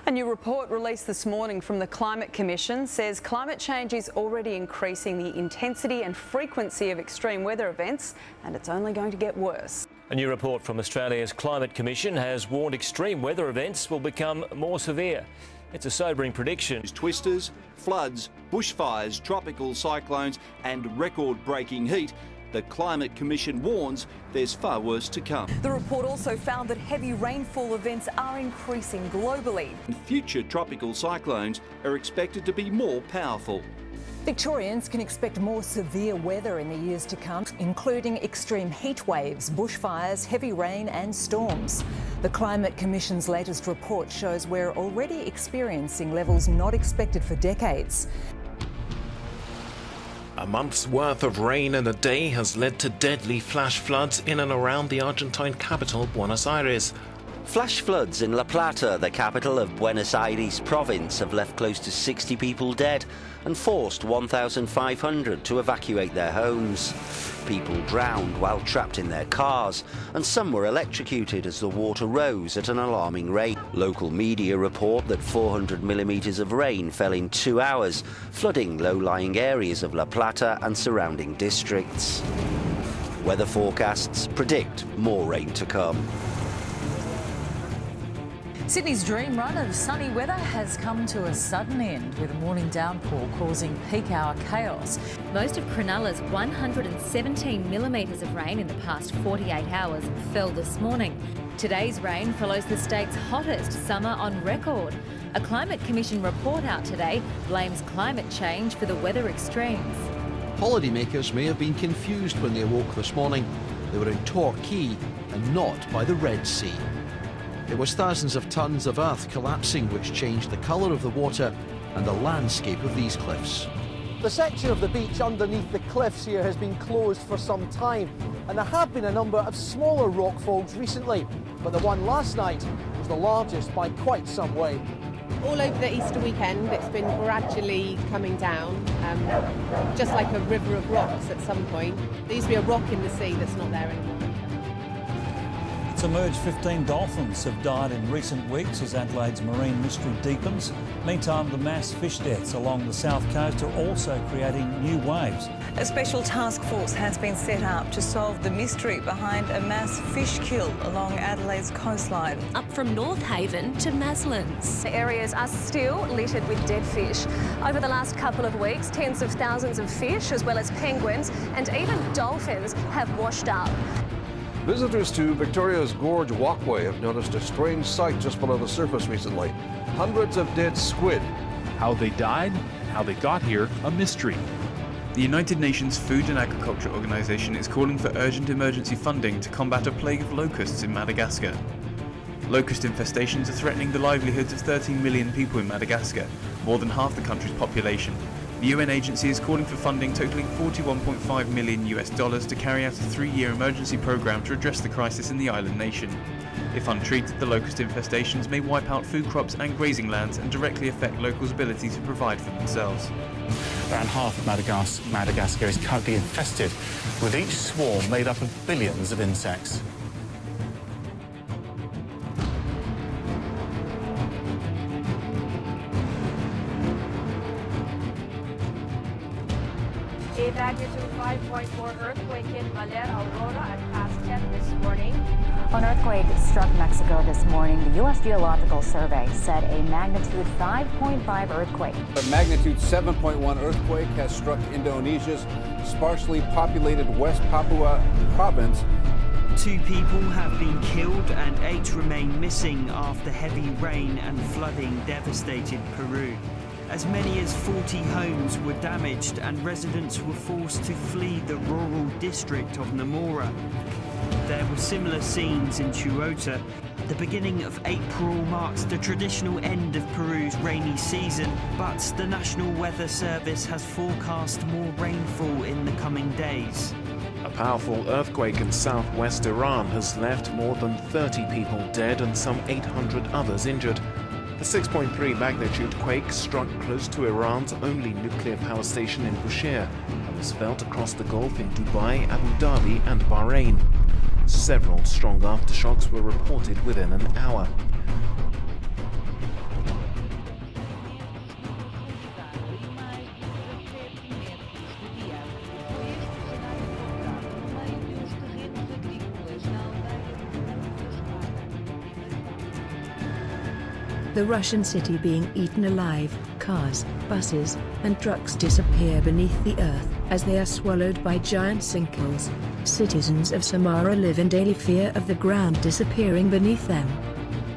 A new report released this morning from the Climate Commission says climate change is already increasing the intensity and frequency of extreme weather events, and it's only going to get worse. A new report from Australia's Climate Commission has warned extreme weather events will become more severe. It's a sobering prediction. Twisters, floods, bushfires, tropical cyclones and record-breaking heat. The Climate Commission warns there's far worse to come. The report also found that heavy rainfall events are increasing globally. Future tropical cyclones are expected to be more powerful. Victorians can expect more severe weather in the years to come, including extreme heat waves, bushfires, heavy rain and storms. The Climate Commission's latest report shows we're already experiencing levels not expected for decades. A month's worth of rain in a day has led to deadly flash floods in and around the Argentine capital, Buenos Aires. Flash floods in La Plata, the capital of Buenos Aires province, have left close to 60 people dead and forced 1,500 to evacuate their homes. People drowned while trapped in their cars, and some were electrocuted as the water rose at an alarming rate. Local media report that 400 millimetres of rain fell in 2 hours, flooding low-lying areas of La Plata and surrounding districts. Weather forecasts predict more rain to come. Sydney's dream run of sunny weather has come to a sudden end, with a morning downpour causing peak hour chaos. Most of Cronulla's 117 millimetres of rain in the past 48 hours fell this morning. Today's rain follows the state's hottest summer on record. A Climate Commission report out today blames climate change for the weather extremes. Holidaymakers may have been confused when they awoke this morning. They were in Torquay and not by the Red Sea. It was thousands of tons of earth collapsing which changed the colour of the water and the landscape of these cliffs. The section of the beach underneath the cliffs here has been closed for some time, and there have been a number of smaller rockfalls recently, but the one last night was the largest by quite some way. All over the Easter weekend it's been gradually coming down, just like a river of rocks at some point. There used to be a rock in the sea that's not there anymore. It's emerged 15 dolphins have died in recent weeks as Adelaide's marine mystery deepens. Meantime, the mass fish deaths along the south coast are also creating new waves. A special task force has been set up to solve the mystery behind a mass fish kill along Adelaide's coastline. Up from North Haven to Maslins. The areas are still littered with dead fish. Over the last couple of weeks, tens of thousands of fish, as well as penguins and even dolphins, have washed up. Visitors to Victoria's Gorge Walkway have noticed a strange sight just below the surface recently. Hundreds of dead squid. How they died, how they got here, a mystery. The United Nations Food and Agriculture Organization is calling for urgent emergency funding to combat a plague of locusts in Madagascar. Locust infestations are threatening the livelihoods of 13 million people in Madagascar, more than half the country's population. The UN agency is calling for funding totaling $41.5 million to carry out a 3-year emergency program to address the crisis in the island nation. If untreated, the locust infestations may wipe out food crops and grazing lands and directly affect locals' ability to provide for themselves. Around half of Madagascar is currently infested, with each swarm made up of billions of insects. A magnitude 5.4 earthquake hit Valer, Aurora at past 10 this morning. An earthquake struck Mexico this morning. The U.S. Geological Survey said a magnitude 5.5 earthquake. A magnitude 7.1 earthquake has struck Indonesia's sparsely populated West Papua province. 2 people have been killed and 8 remain missing after heavy rain and flooding devastated Peru. As many as 40 homes were damaged and residents were forced to flee the rural district of Namora. There were similar scenes in Chihuahua. The beginning of April marks the traditional end of Peru's rainy season, but the National Weather Service has forecast more rainfall in the coming days. A powerful earthquake in southwest Iran has left more than 30 people dead and some 800 others injured. The 6.3 magnitude quake struck close to Iran's only nuclear power station in Bushehr and was felt across the Gulf in Dubai, Abu Dhabi and Bahrain. Several strong aftershocks were reported within an hour. The Russian city being eaten alive, cars, buses, and trucks disappear beneath the earth as they are swallowed by giant sinkholes. Citizens of Samara live in daily fear of the ground disappearing beneath them.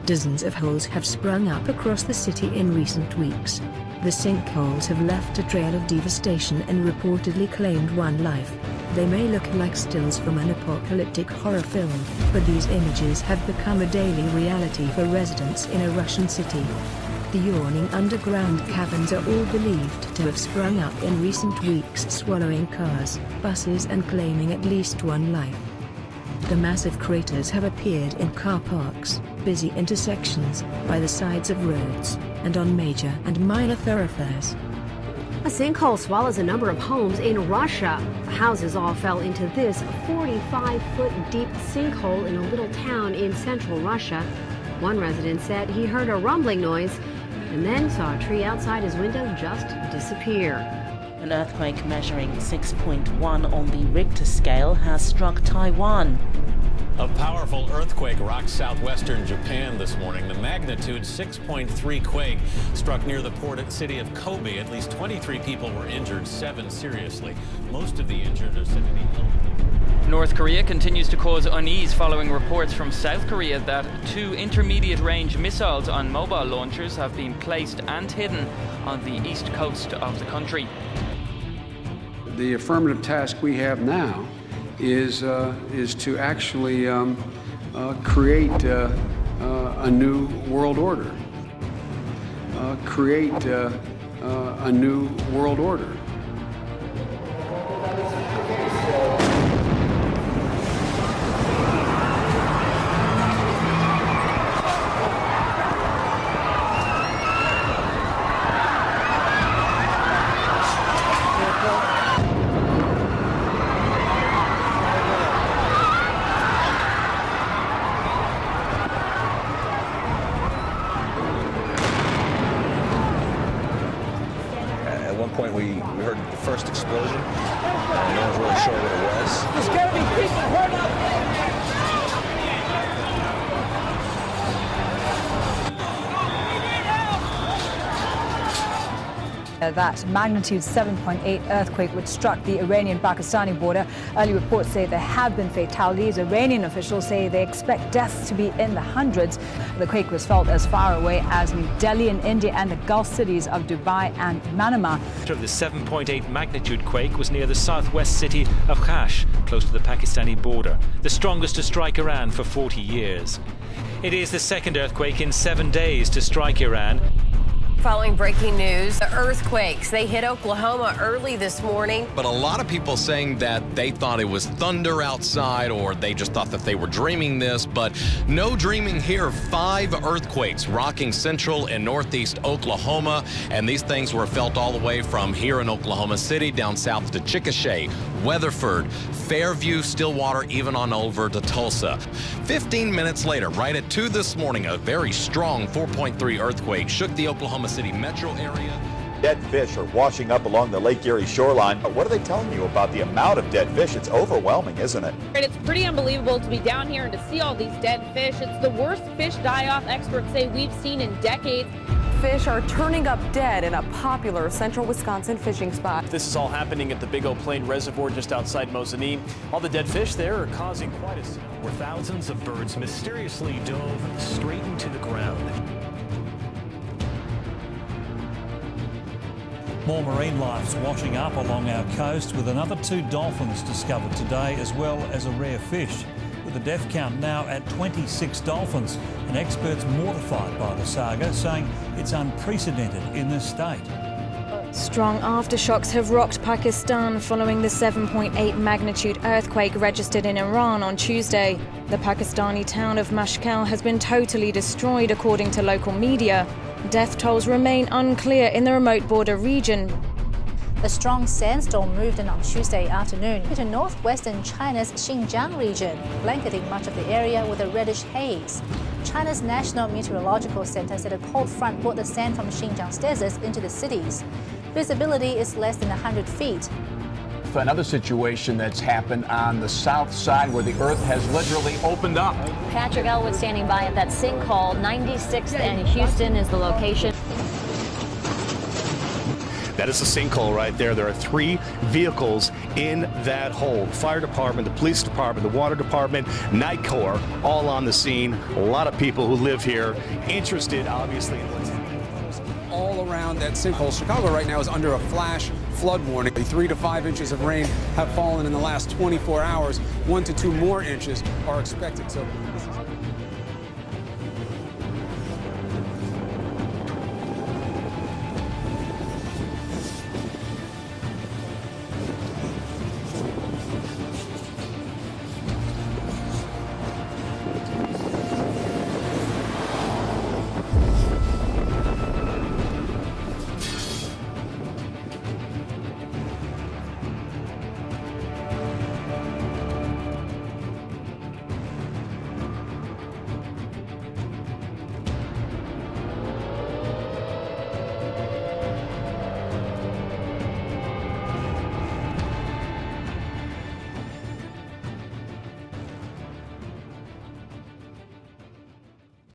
Dozens of holes have sprung up across the city in recent weeks. The sinkholes have left a trail of devastation and reportedly claimed one life. They may look like stills from an apocalyptic horror film, but these images have become a daily reality for residents in a Russian city. The yawning underground caverns are all believed to have sprung up in recent weeks, swallowing cars, buses and claiming at least one life. The massive craters have appeared in car parks, busy intersections, by the sides of roads, and on major and minor thoroughfares. A sinkhole swallows a number of homes in Russia. Houses all fell into this 45-foot deep sinkhole in a little town in central Russia. One resident said he heard a rumbling noise and then saw a tree outside his window just disappear. An earthquake measuring 6.1 on the Richter scale has struck Taiwan. A powerful earthquake rocked southwestern Japan this morning. The magnitude 6.3 quake struck near the port city of Kobe. At least 23 people were injured, 7 seriously. Most of the injured are said to be elderly. North Korea continues to cause unease following reports from South Korea that 2 intermediate-range missiles on mobile launchers have been placed and hidden on the east coast of the country. The affirmative task we have now is to actually create a new world order. Create a new world order. At one point we heard the first explosion. No one's really sure what it was. There's got to be people hurt up. That magnitude 7.8 earthquake which struck the Iranian-Pakistani border. Early reports say there have been fatalities. Iranian officials say they expect deaths to be in the hundreds. The quake was felt as far away as New Delhi in India and the Gulf cities of Dubai and Manama. The 7.8 magnitude quake was near the southwest city of Khash, close to the Pakistani border, the strongest to strike Iran for 40 years. It is the second earthquake in 7 days to strike Iran. Following breaking news, the earthquakes, they hit Oklahoma early this morning. But a lot of people saying that they thought it was thunder outside or they just thought that they were dreaming this, but no dreaming here. 5 earthquakes rocking central and northeast Oklahoma, and these things were felt all the way from here in Oklahoma City down south to Chickasha, Weatherford, Fairview, Stillwater, even on over to Tulsa. 15 minutes later, right at 2 this morning, a very strong 4.3 earthquake shook the Oklahoma City metro area. Dead fish are washing up along the Lake Erie shoreline. What are they telling you about the amount of dead fish? It's overwhelming, isn't it? It's pretty unbelievable to be down here and to see all these dead fish. It's the worst fish die-off experts say we've seen in decades. Fish are turning up dead in a popular central Wisconsin fishing spot. This is all happening at the Big Oak Plain Reservoir just outside Mosinee. All the dead fish there are causing quite a scene. Where thousands of birds mysteriously dove straight into the ground. More marine life's washing up along our coast with another 2 dolphins discovered today, as well as a rare fish. With the death count now at 26 dolphins, and experts mortified by the saga, saying it's unprecedented in this state. Strong aftershocks have rocked Pakistan following the 7.8 magnitude earthquake registered in Iran on Tuesday. The Pakistani town of Mashhad has been totally destroyed, according to local media. Death tolls remain unclear in the remote border region. A strong sandstorm moved in on Tuesday afternoon into northwestern China's Xinjiang region, blanketing much of the area with a reddish haze. China's National Meteorological Center said a cold front brought the sand from Xinjiang's deserts into the cities. Visibility is less than 100 feet. with another situation that's happened on the south side where the earth has literally opened up. Patrick Elwood standing by at that sinkhole. 96th and Houston is the location. That is a sinkhole right there. There are 3 vehicles in that hole. Fire department, the police department, the water department, Night Corps, all on the scene. A lot of people who live here interested, obviously, in what's happening. All around that sinkhole. Chicago right now is under a flash flood warning. 3 to 5 inches of rain have fallen in the last 24 hours. 1 to 2 more inches are expected. So